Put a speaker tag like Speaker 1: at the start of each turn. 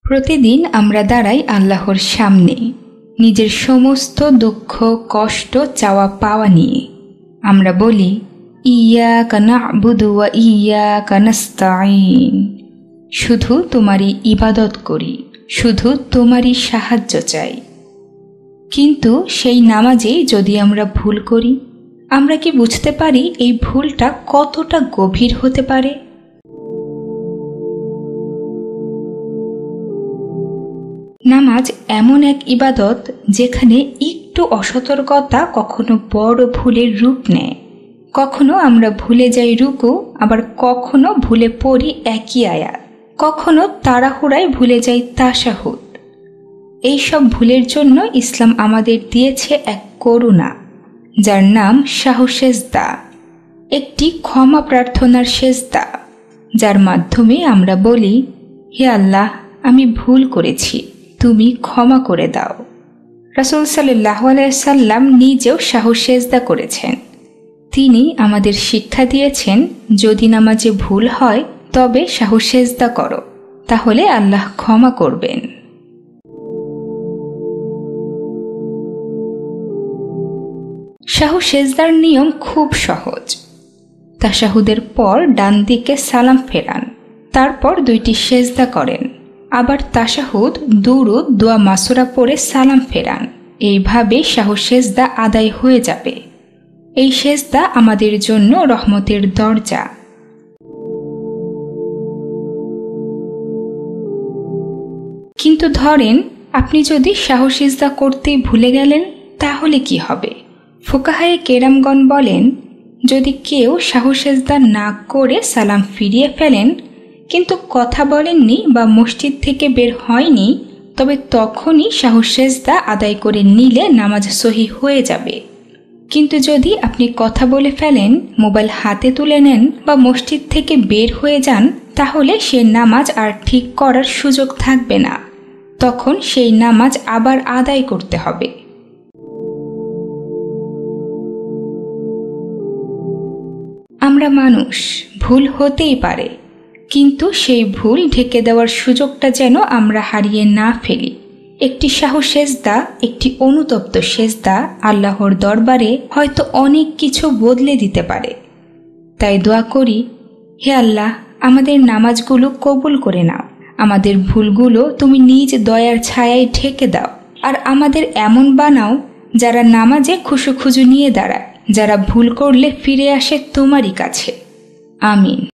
Speaker 1: প্রতিদিন আমরা দাঁড়াই আল্লাহর সামনে নিজের সমস্ত দুঃখ কষ্ট চাওয়া পাওয়া নিয়ে। আমরা বলি ইয়্যাকা না'বুদু ওয়া ইয়্যাকা নাস্তাঈন, শুধু তোমারই ইবাদত করি, শুধু তোমারই সাহায্য চাই। কিন্তু সেই নামাজেই যদি আমরা ভুল করি, আমরা কি বুঝতে পারি এই ভুলটা কতটা গভীর হতে পারে? নামাজ এমন এক ইবাদত যেখানে একটু অসতর্কতা কখনো বড় ভুলের রূপ নেয়। কখনো আমরা ভুলে যাই রুকু, আবার কখনো ভুলে পড়ি একই আয়াত, কখনো তাড়াহুড়ায় ভুলে যাই তাশাহুদ। এইসব ভুলের জন্য ইসলাম আমাদের দিয়েছে এক করুণা, যার নাম সাহু-সেজদা, একটি ক্ষমা প্রার্থনার সেজদা, যার মাধ্যমে আমরা বলি, হে আল্লাহ, আমি ভুল করেছি, তুমি ক্ষমা করে দাও। রাসূল সাল্লাল্লাহু আলাইহি সাল্লাম নিজেও সাহু-সেজদা করেছেন। তিনি আমাদের শিক্ষা দিয়েছেন, যদি নামাজে ভুল হয় তবে সাহু-সেজদা করো, তাহলে আল্লাহ ক্ষমা করবেন। সাহু-সেজদার নিয়ম খুব সহজ। তাশাহুদের পর ডান দিকে সালাম ফেরান, তারপর 2টি সেজদা করেন, আবার তাশাহুদ, দুরুদ, দোয়া মাসুরা পড়ে সালাম ফেরান। এইভাবে সাহু-সেজদা আদায় হয়ে যাবে। এই সেজদা আমাদের জন্য রহমতের দরজা। কিন্তু ধরেন আপনি যদি সাহু-সেজদা করতেই ভুলে গেলেন, তাহলে কি হবে? ফুকাহায়ে কেরামগণ বলেন, যদি কেউ সাহু-সেজদা না করে সালাম ফিরিয়ে ফেলেন, কিন্তু কথা বলেননি বা মসজিদ থেকে বের হয়নি, তবে তখনই সাহু-সেজদা আদায় করে নিলে নামাজ সহিহ হয়ে যাবে। কিন্তু যদি আপনি কথা বলে ফেলেন, মোবাইল হাতে তুলে নেন বা মসজিদ থেকে বের হয়ে যান, তাহলে সে নামাজ আর ঠিক করার সুযোগ থাকবে না। তখন সেই নামাজ আবার আদায় করতে হবে। আমরা মানুষ, ভুল হতেই পারে, কিন্তু সেই ভুল ঢেকে দেওয়ার সুযোগটা যেন আমরা হারিয়ে না ফেলি। একটি সাহু-সেজদা, একটি অনুতপ্ত সেজদা আল্লাহর দরবারে হয়তো অনেক কিছু বদলে দিতে পারে। তাই দোয়া করি, হে আল্লাহ, আমাদের নামাজগুলো কবুল করে নাও, আমাদের ভুলগুলো তুমি নিজ দয়ার ছায়ায় ঢেকে দাও, আর আমাদের এমন বানাও যারা নামাজে খুশু নিয়ে দাঁড়ায়, যারা ভুল করলে ফিরে আসে তোমারই কাছে। আমিন।